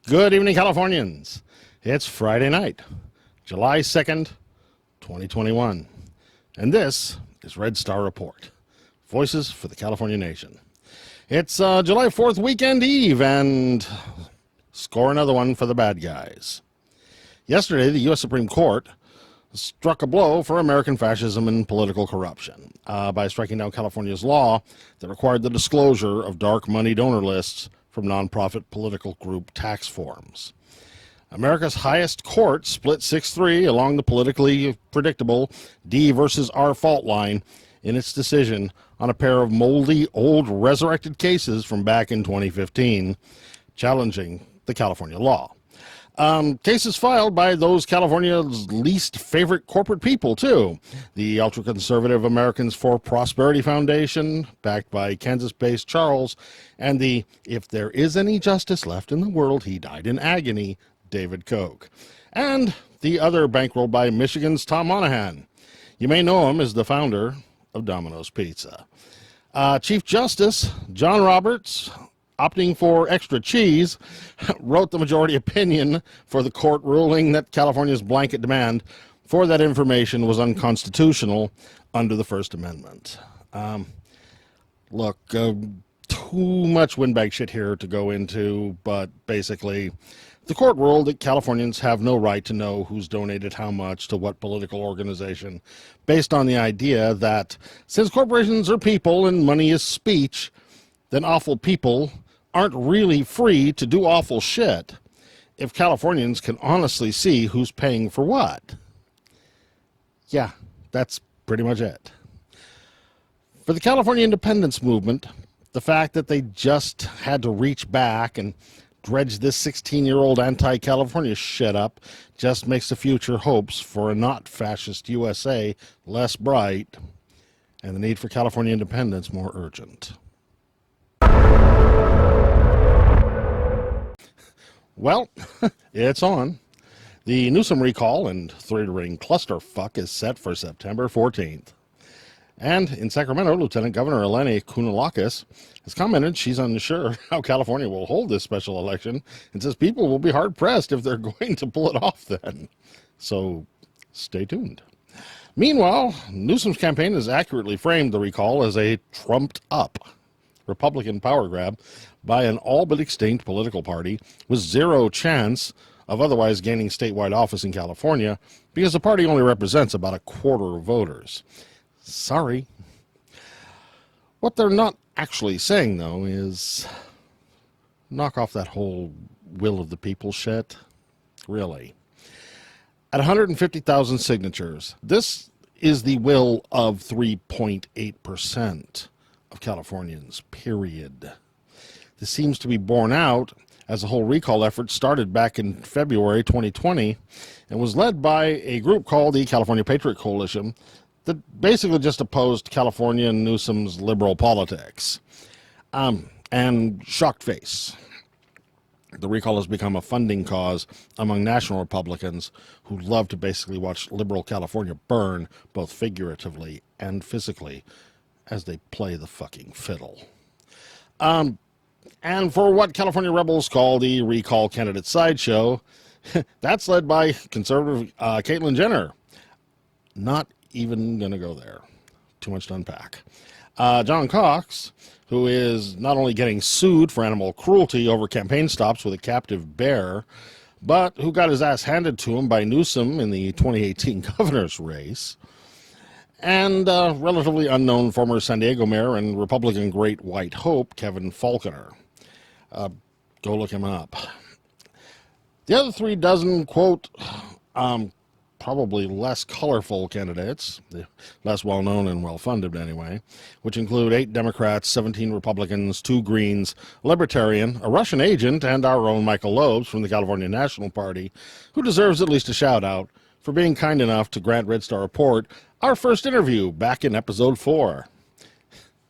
Good evening, Californians. It's Friday night, July 2nd, 2021. And this is Red Star Report, Voices for the California Nation. It's July 4th weekend eve, and score another one for the bad guys. Yesterday, the U.S. Supreme Court struck a blow for American fascism and political corruption by striking down California's law that required the disclosure of dark money donor lists from nonprofit political group tax forms. America's highest court split 6-3 along the politically predictable D versus R fault line in its decision on a pair of moldy, old, resurrected cases from back in 2015, challenging the California law. Cases filed by those California's least favorite corporate people, too. The ultra-conservative Americans for Prosperity Foundation, backed by Kansas-based Charles, and the If There Is Any Justice Left in the World, He Died in Agony, David Koch. And the other bankrolled by Michigan's Tom Monahan. You may know him as the founder of Domino's Pizza. Chief Justice John Roberts, opting for extra cheese, wrote the majority opinion for the court ruling that California's blanket demand for that information was unconstitutional under the First Amendment. Too much windbag shit here to go into, but basically, the court ruled that Californians have no right to know who's donated how much to what political organization, based on the idea that since corporations are people and money is speech, then awful people aren't really free to do awful shit if Californians can honestly see who's paying for what. Yeah, that's pretty much it. For the California independence movement, the fact that they just had to reach back and dredge this 16-year-old anti-California shit up just makes the future hopes for a not-fascist USA less bright and the need for California independence more urgent. Well, it's on. The Newsom recall and three-ring clusterfuck is set for September 14th. And in Sacramento, Lieutenant Governor Eleni Kounalakis has commented she's unsure how California will hold this special election and says people will be hard-pressed if they're going to pull it off then. So stay tuned. Meanwhile, Newsom's campaign has accurately framed the recall as a trumped-up Republican power grab by an all but extinct political party with zero chance of otherwise gaining statewide office in California because the party only represents about a quarter of voters. Sorry. What they're not actually saying, though, is knock off that whole will of the people shit. Really. At 150,000 signatures, this is the will of 3.8% of Californians, period. This seems to be borne out as the whole recall effort started back in February 2020 and was led by a group called the California Patriot Coalition that basically just opposed California and Newsom's liberal politics. And shocked face. The recall has become a funding cause among national Republicans who love to basically watch liberal California burn, both figuratively and physically, as they play the fucking fiddle. And for what California rebels call the recall candidate sideshow, that's led by conservative Caitlyn Jenner. Not even going to go there. Too much to unpack. John Cox, who is not only getting sued for animal cruelty over campaign stops with a captive bear, but who got his ass handed to him by Newsom in the 2018 governor's race, and relatively unknown former San Diego mayor and Republican great white hope, Kevin Faulconer. Go look him up. The other 3 dozen, quote, probably less colorful candidates, less well-known and well-funded anyway, which include 8 Democrats, 17 Republicans, 2 Greens, a Libertarian, a Russian agent, and our own Michael Loebs from the California National Party, who deserves at least a shout-out for being kind enough to grant Red Star Report our first interview back in episode 4.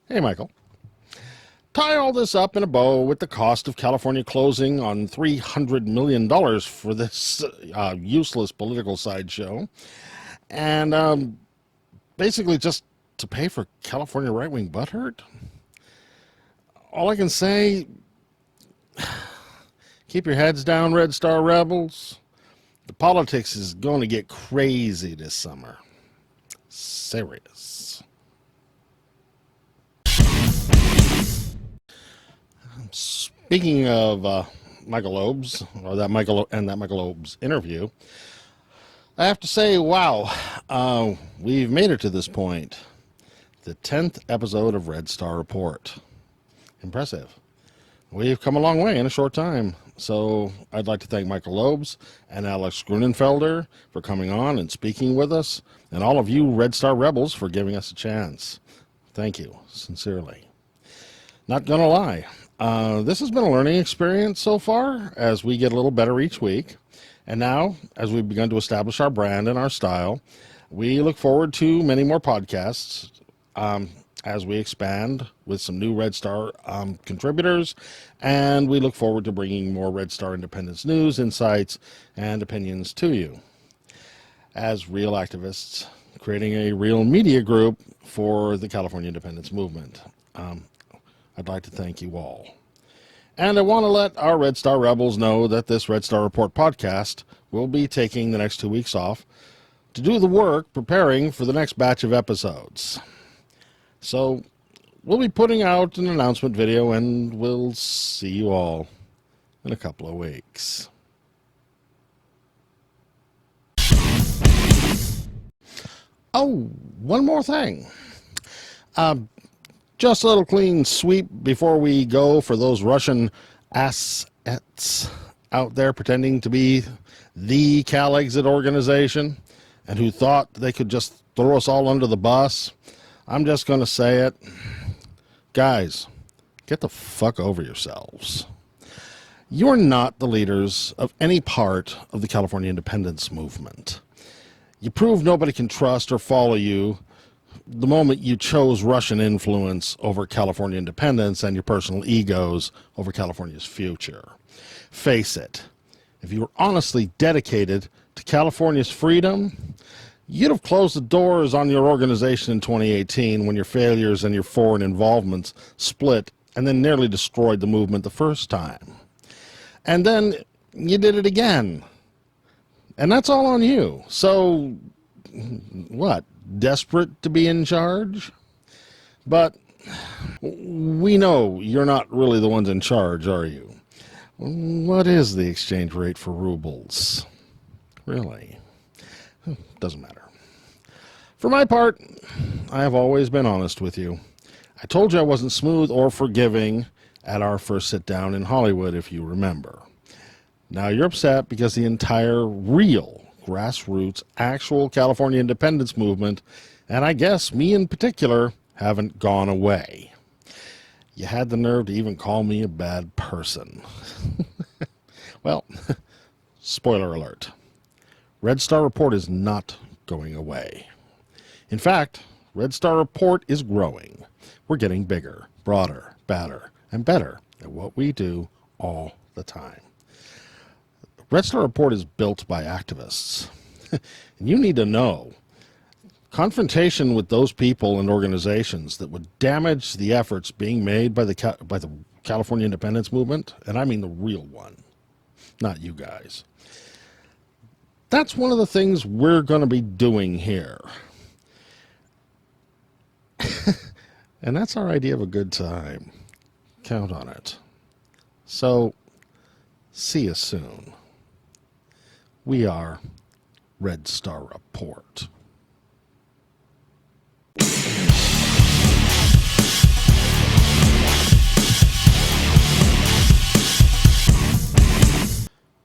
Hey, Michael. Tie all this up in a bow with the cost of California closing on $300 million for this useless political sideshow. And basically just to pay for California right-wing butthurt? All I can say, keep your heads down, Red Star Rebels. The politics is going to get crazy this summer. Serious. Speaking of Michael Loebs, or that Michael Loebs interview, I have to say, wow, we've made it to this point. The 10th episode of Red Star Report. Impressive. We've come a long way in a short time. So I'd like to thank Michael Loebs and Alex Grunenfelder for coming on and speaking with us, and all of you Red Star Rebels for giving us a chance. Thank you, sincerely. Not gonna lie. This has been a learning experience so far as we get a little better each week. And now, as we've begun to establish our brand and our style, we look forward to many more podcasts as we expand with some new Red Star contributors. And we look forward to bringing more Red Star Independence news, insights, and opinions to you. As real activists, creating a real media group for the California Independence Movement. I'd like to thank you all. And I want to let our Red Star Rebels know that this Red Star Report podcast will be taking the next 2 weeks off to do the work preparing for the next batch of episodes. So we'll be putting out an announcement video, and we'll see you all in a couple of weeks. Oh, one more thing. Just a little clean sweep before we go for those Russian assets out there pretending to be the Cal Exit organization and who thought they could just throw us all under the bus. I'm just going to say it. Guys, get the fuck over yourselves. You're not the leaders of any part of the California independence movement. You prove nobody can trust or follow you the moment you chose Russian influence over California independence and your personal egos over California's future. Face it, if you were honestly dedicated to California's freedom, you'd have closed the doors on your organization in 2018 when your failures and your foreign involvements split and then nearly destroyed the movement the first time. And then you did it again. And that's all on you. So, what? Desperate to be in charge? But we know you're not really the ones in charge, are you? What is the exchange rate for rubles? Really? Doesn't matter. For my part, I have always been honest with you. I told you I wasn't smooth or forgiving at our first sit down in Hollywood, if you remember. Now you're upset because the entire real grassroots, actual California independence movement, and I guess me in particular, haven't gone away. You had the nerve to even call me a bad person. Well, spoiler alert. Red Star Report is not going away. In fact, Red Star Report is growing. We're getting bigger, broader, badder, and better at what we do all the time. Red Star Report is built by activists. And you need to know, confrontation with those people and organizations that would damage the efforts being made by the California independence movement, and I mean the real one, not you guys. That's one of the things we're going to be doing here. And that's our idea of a good time. Count on it. So, see you soon. We are Red Star Report.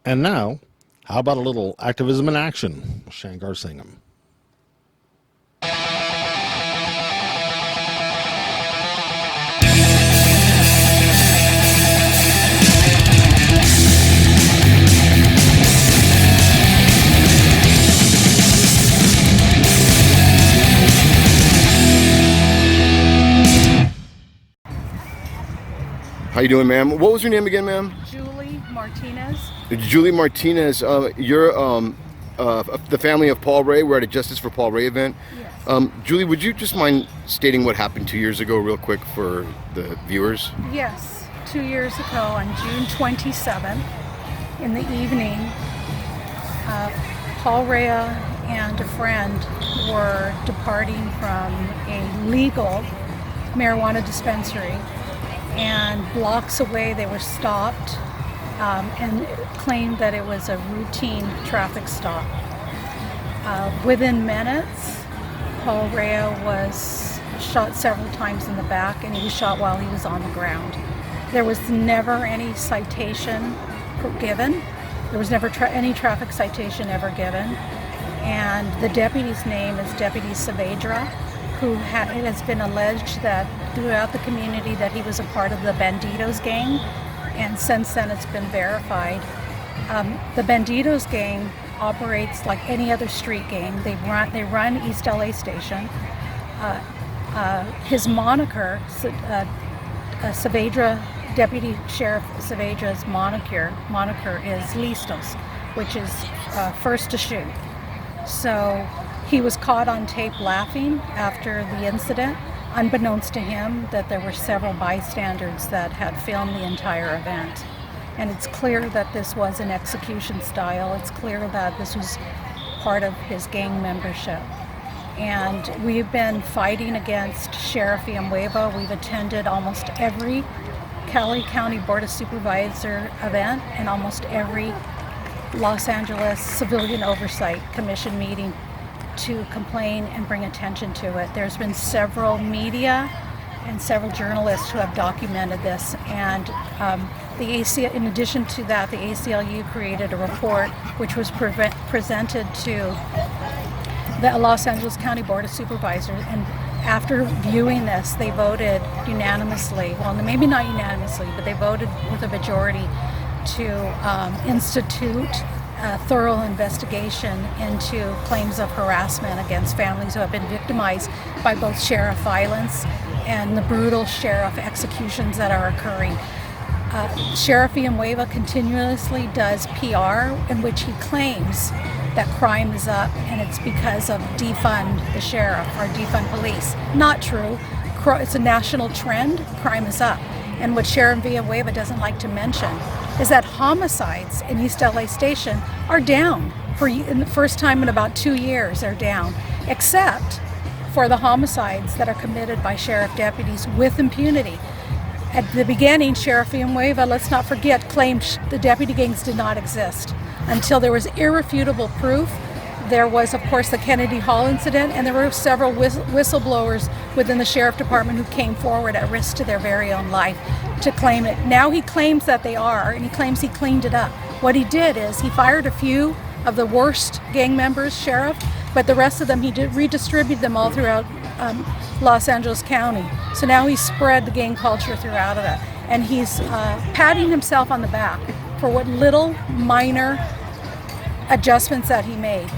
And now, How about a little activism in action with Shankar Singham? How you doing, ma'am? What was your name again, ma'am? Julie Martinez. Julie Martinez. You're the family of Paul Ray. We're at a Justice for Paul Ray event. Yes. Julie, would you just mind stating what happened 2 years ago real quick for the viewers? Yes. 2 years ago on June 27th in the evening, Paul Ray and a friend were departing from a legal marijuana dispensary, and blocks away they were stopped and claimed that it was a routine traffic stop. Within minutes, Paul Ray was shot several times in the back, and he was shot while he was on the ground. There was never any citation given. There was never any traffic citation ever given. And the deputy's name is Deputy Saavedra, who it has been alleged that throughout the community that he was a part of the Bandidos gang, and since then it's been verified. The Bandidos gang operates like any other street gang. They run East LA Station. His moniker, Saavedra, Deputy Sheriff Saavedra's moniker is Listos, which is first to shoot. So he was caught on tape laughing after the incident, unbeknownst to him that there were several bystanders that had filmed the entire event. And it's clear that this was an execution style. It's clear that this was part of his gang membership. And we've been fighting against Sheriff Villanueva. We've attended almost every Cali County Board of Supervisor event and almost every Los Angeles Civilian Oversight Commission meeting to complain and bring attention to it. There's been several media and several journalists who have documented this, and in addition to that, the ACLU created a report which was presented to the Los Angeles County Board of Supervisors, and after viewing this, they voted unanimously, well, maybe not unanimously, but they voted with a majority to institute a thorough investigation into claims of harassment against families who have been victimized by both sheriff violence and the brutal sheriff executions that are occurring. Sheriff Villanueva continuously does PR in which he claims that crime is up and it's because of defund the sheriff or defund police. Not true. It's a national trend. Crime is up. And what Sheriff Villanueva doesn't like to mention is that homicides in East LA Station are down. In the first time in about 2 years, they're down, except for the homicides that are committed by sheriff deputies with impunity. At the beginning, Sheriff Villanueva, let's not forget, claimed the deputy gangs did not exist until there was irrefutable proof. There was, of course, the Kennedy Hall incident, and there were several whistleblowers within the sheriff department who came forward at risk to their very own life to claim it. Now he claims that they are, and he claims he cleaned it up. What he did is he fired a few of the worst gang members, sheriff, but the rest of them he redistributed them all throughout Los Angeles County. So now he's spread the gang culture throughout of it, and he's patting himself on the back for what little minor adjustments that he made.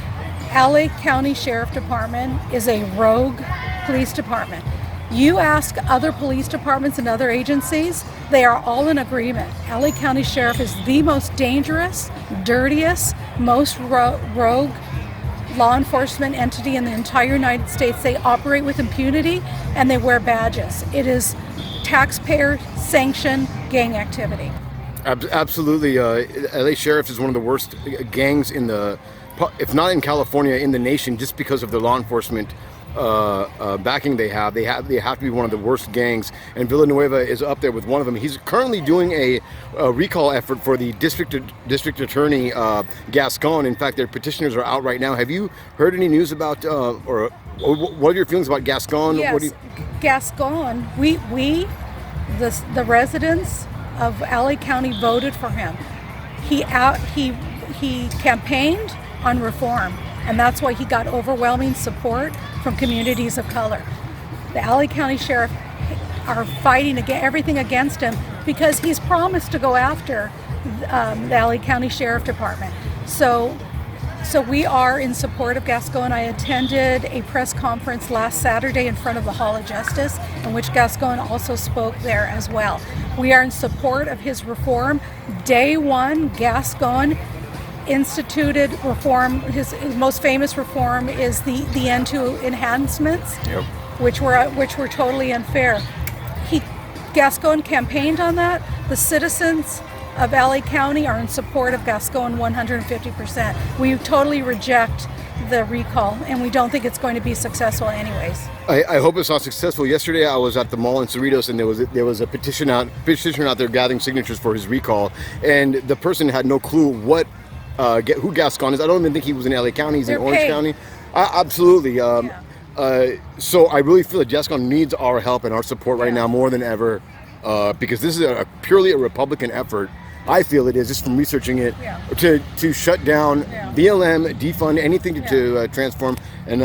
LA County Sheriff Department is a rogue police department. You ask other police departments and other agencies, they are all in agreement. LA County Sheriff is the most dangerous, dirtiest, most rogue law enforcement entity in the entire United States. They operate with impunity and they wear badges. It is taxpayer-sanctioned gang activity. Absolutely. LA Sheriff is one of the worst gangs if not in California, in the nation, just because of the law enforcement backing they have. They have to be one of the worst gangs, and Villanueva is up there with one of them. He's currently doing a recall effort for the district attorney Gascon. In fact, their petitioners are out right now. Have you heard any news about or what are your feelings about Gascon? Yes, Gascon. The residents of LA County voted for him. he campaigned on reform, and that's why he got overwhelming support from communities of color. The LA County Sheriff are fighting everything against him because he's promised to go after the LA County Sheriff Department. So we are in support of Gascon. I attended a press conference last Saturday in front of the Hall of Justice, in which Gascon also spoke there as well. We are in support of his reform. Day one, Gascon instituted reform. His most famous reform is the end to enhancements, Yep. which were totally unfair. Gascon campaigned on that. The citizens of LA County are in support of Gascon 150%. We totally reject the recall, and we don't think it's going to be successful anyways. I hope it's not successful. Yesterday, I was at the mall in Cerritos, and there was a petitioner out there gathering signatures for his recall, and the person had no clue who Gascon is. I don't even think he was in LA County. He's in Orange County. Absolutely. So I really feel that Gascon needs our help and our support right now more than ever, because this is purely a Republican effort. I feel it is, just from researching it, to shut down BLM, defund anything to transform, and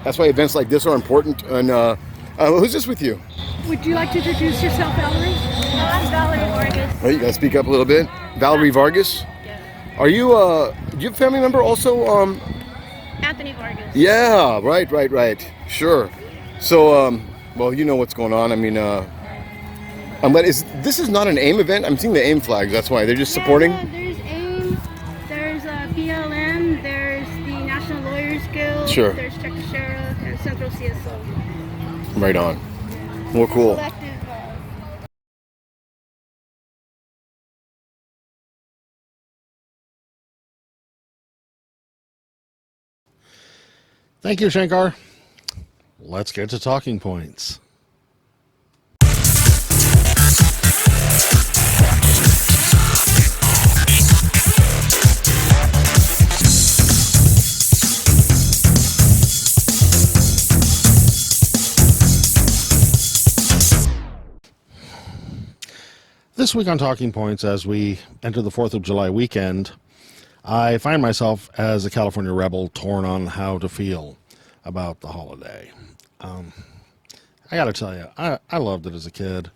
that's why events like this are important. And who's this with you? Would you like to introduce yourself, Valerie? I'm Valerie Vargas. Oh, you gotta speak up a little bit. Valerie Vargas. Yes. Are you? Do you have a family member also? Anthony Vargas. Yeah. Right. Sure. So, well, you know what's going on. I mean, this is not an AIM event. I'm seeing the AIM flags. That's why they're just supporting. Yeah, there's AIM, there's BLM, there's the National Lawyers Guild, Sure. There's Check the Sheriff, and Central CSO. Right on. Well, cool. Collective. Thank you, Shankar. Let's get to talking points. This week on Talking Points, as we enter the 4th of July weekend, I find myself, as a California rebel, torn on how to feel about the holiday. I gotta tell you, I loved it as a kid.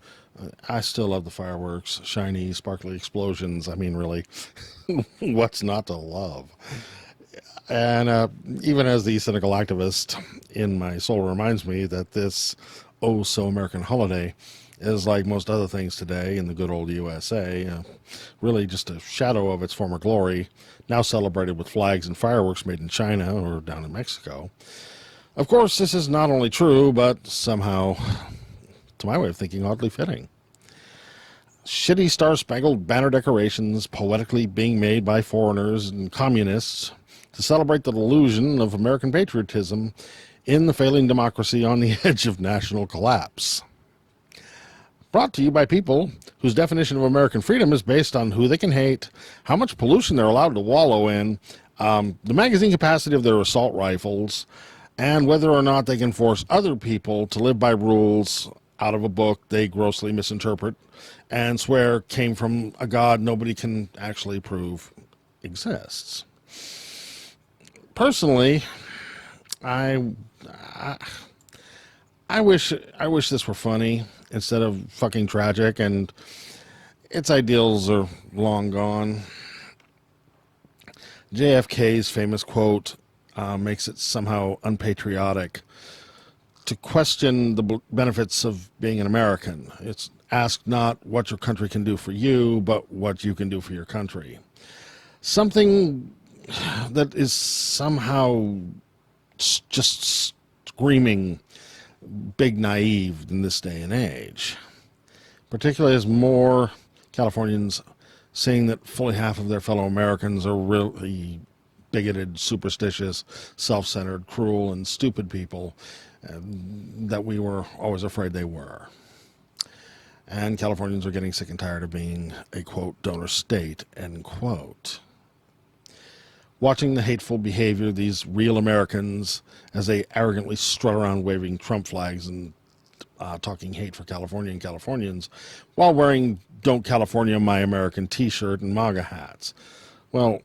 I still love the fireworks, shiny, sparkly explosions. I mean, really, what's not to love? And even as the cynical activist in my soul reminds me that this oh-so-American holiday is, like most other things today in the good old USA, really just a shadow of its former glory, now celebrated with flags and fireworks made in China or down in Mexico. Of course, this is not only true, but somehow, to my way of thinking, oddly fitting. Shitty star-spangled banner decorations poetically being made by foreigners and communists to celebrate the delusion of American patriotism in the failing democracy on the edge of national collapse. Brought to you by people whose definition of American freedom is based on who they can hate, how much pollution they're allowed to wallow in, the magazine capacity of their assault rifles, and whether or not they can force other people to live by rules out of a book they grossly misinterpret and swear came from a God nobody can actually prove exists. Personally, I wish this were funny instead of fucking tragic, and its ideals are long gone. JFK's famous quote makes it somehow unpatriotic to question the benefits of being an American. It's ask not what your country can do for you, but what you can do for your country. Something that is somehow just screaming big naive in this day and age, particularly as more Californians seeing that fully half of their fellow Americans are really bigoted, superstitious, self-centered, cruel, and stupid people that we were always afraid they were. And Californians are getting sick and tired of being a, quote, donor state, end quote. Watching the hateful behavior of these real Americans as they arrogantly strut around waving Trump flags and talking hate for California and Californians while wearing Don't California My American t-shirt and MAGA hats. Well,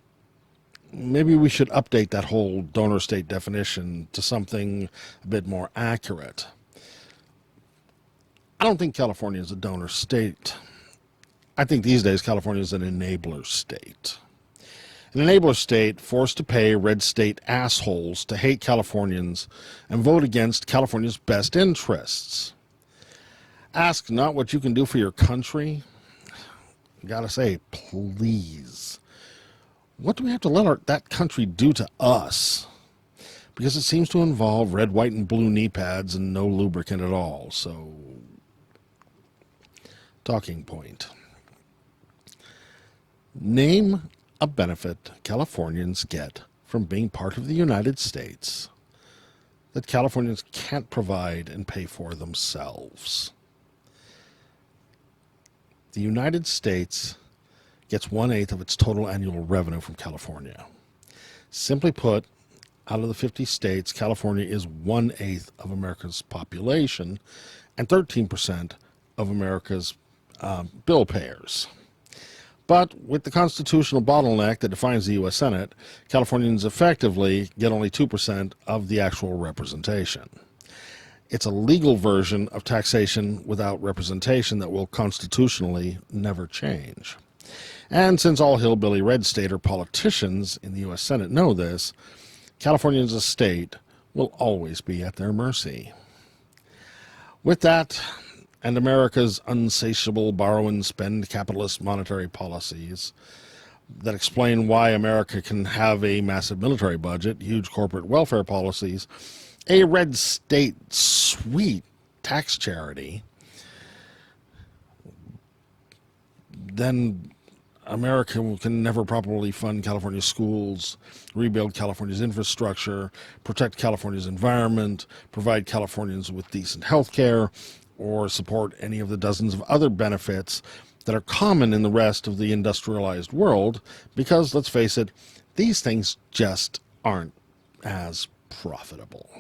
maybe we should update that whole donor state definition to something a bit more accurate. I don't think California is a donor state. I think these days California is an enabler state. An enabler state forced to pay red state assholes to hate Californians and vote against California's best interests. Ask not what you can do for your country. Gotta say, please. What do we have to let that country do to us? Because it seems to involve red, white, and blue knee pads and no lubricant at all. So, talking point. Name a benefit Californians get from being part of the United States that Californians can't provide and pay for themselves. The United States gets 1/8 of its total annual revenue from California. Simply put, out of the 50 states, California is 1/8 of America's population and 13% of America's bill payers. But with the constitutional bottleneck that defines the U.S. Senate, Californians effectively get only 2% of the actual representation. It's a legal version of taxation without representation that will constitutionally never change. And since all hillbilly red stater politicians in the U.S. Senate know this, California as a state will always be at their mercy. With that, and America's unsatiable borrow and spend capitalist monetary policies that explain why America can have a massive military budget, huge corporate welfare policies, a red state sweet tax charity, then America can never properly fund California's schools, rebuild California's infrastructure, protect California's environment, provide Californians with decent health care, or support any of the dozens of other benefits that are common in the rest of the industrialized world, because, let's face it, these things just aren't as profitable.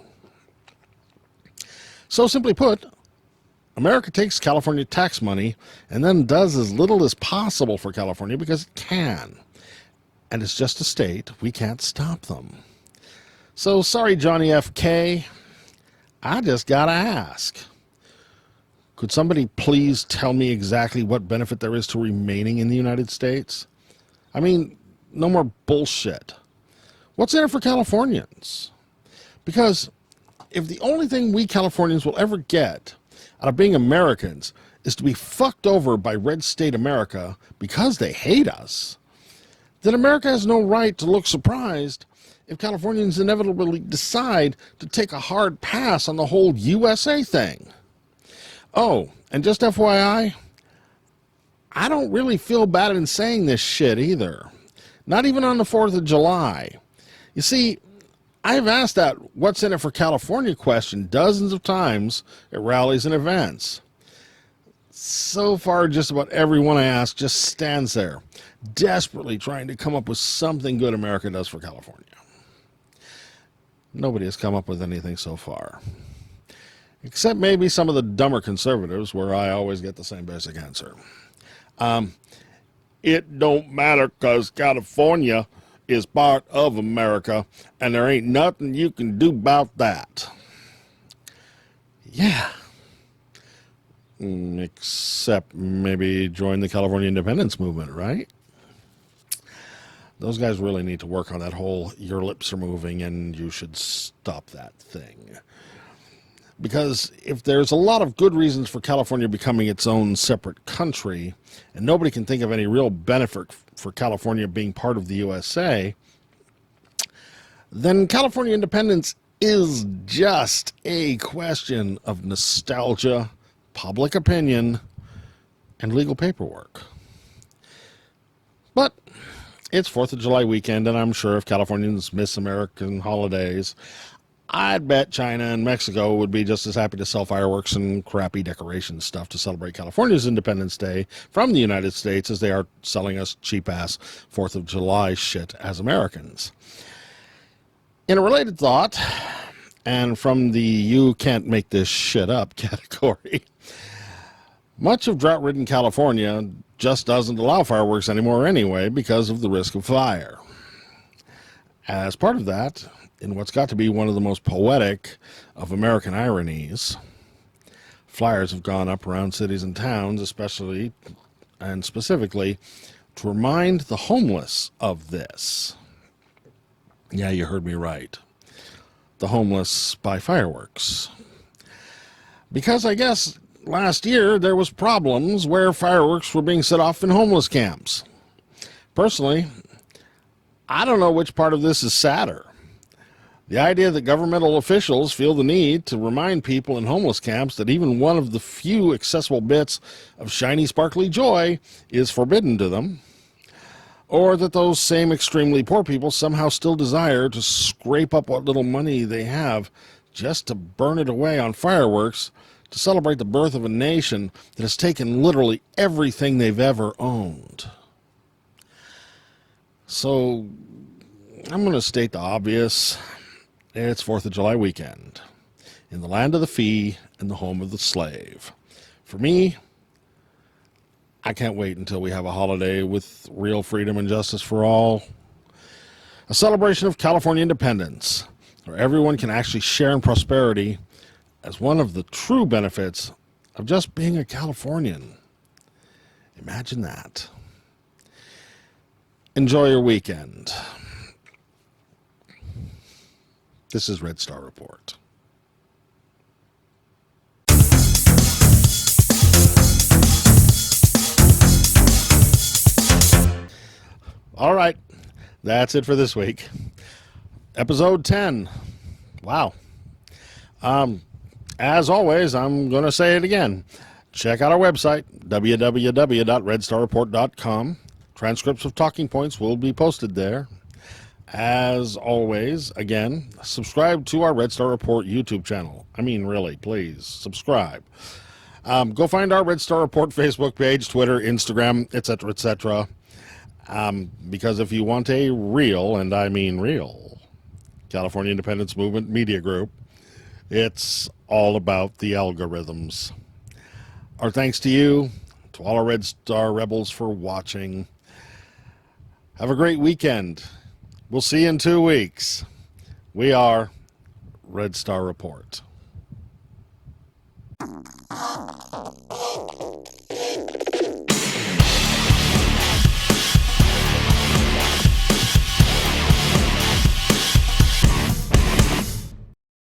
So simply put, America takes California tax money and then does as little as possible for California because it can. And it's just a state. We can't stop them. So sorry, Johnny F.K., I just gotta ask. Could somebody please tell me exactly what benefit there is to remaining in the United States? I mean, no more bullshit. What's in it for Californians? Because if the only thing we Californians will ever get out of being Americans is to be fucked over by red state America because they hate us, then America has no right to look surprised if Californians inevitably decide to take a hard pass on the whole USA thing. Oh, and just FYI, I don't really feel bad in saying this shit either. Not even on the 4th of July. You see, I've asked that what's in it for California question dozens of times at rallies and events. So far, just about everyone I ask just stands there, desperately trying to come up with something good America does for California. Nobody has come up with anything so far. Except maybe some of the dumber conservatives, where I always get the same basic answer. It don't matter because California is part of America, and there ain't nothing you can do about that. Yeah. Except maybe join the California independence movement, right? Those guys really need to work on that whole your lips are moving and you should stop that thing. Because if there's a lot of good reasons for California becoming its own separate country, and nobody can think of any real benefit for California being part of the USA, then California independence is just a question of nostalgia, public opinion, and legal paperwork. But it's 4th of July weekend, and I'm sure if Californians miss American holidays, I'd bet China and Mexico would be just as happy to sell fireworks and crappy decoration stuff to celebrate California's Independence Day from the United States as they are selling us cheap-ass 4th of July shit as Americans. In a related thought, and from the you can't make this shit up category, much of drought-ridden California just doesn't allow fireworks anymore anyway because of the risk of fire. As part of that, in what's got to be one of the most poetic of American ironies, flyers have gone up around cities and towns, especially and specifically, to remind the homeless of this. Yeah, you heard me right. The homeless buy fireworks. Because I guess last year there was problems where fireworks were being set off in homeless camps. Personally, I don't know which part of this is sadder. The idea that governmental officials feel the need to remind people in homeless camps that even one of the few accessible bits of shiny, sparkly joy is forbidden to them, or that those same extremely poor people somehow still desire to scrape up what little money they have just to burn it away on fireworks to celebrate the birth of a nation that has taken literally everything they've ever owned. So, I'm going to state the obvious. It's 4th of July weekend, in the land of the free and the home of the slave. For me, I can't wait until we have a holiday with real freedom and justice for all. A celebration of California independence, where everyone can actually share in prosperity as one of the true benefits of just being a Californian. Imagine that. Enjoy your weekend. This is Red Star Report. All right, that's it for this week. Episode 10. Wow. As always, I'm going to say it again. Check out our website, www.redstarreport.com. Transcripts of talking points will be posted there. As always, again, subscribe to our Red Star Report YouTube channel. I mean, really, please, subscribe. Go find our Red Star Report Facebook page, Twitter, Instagram, etc., etc. Because if you want a real, and I mean real, California Independence Movement media group, it's all about the algorithms. Our thanks to you, to all our Red Star Rebels for watching. Have a great weekend. We'll see you in 2 weeks. We are Red Star Report.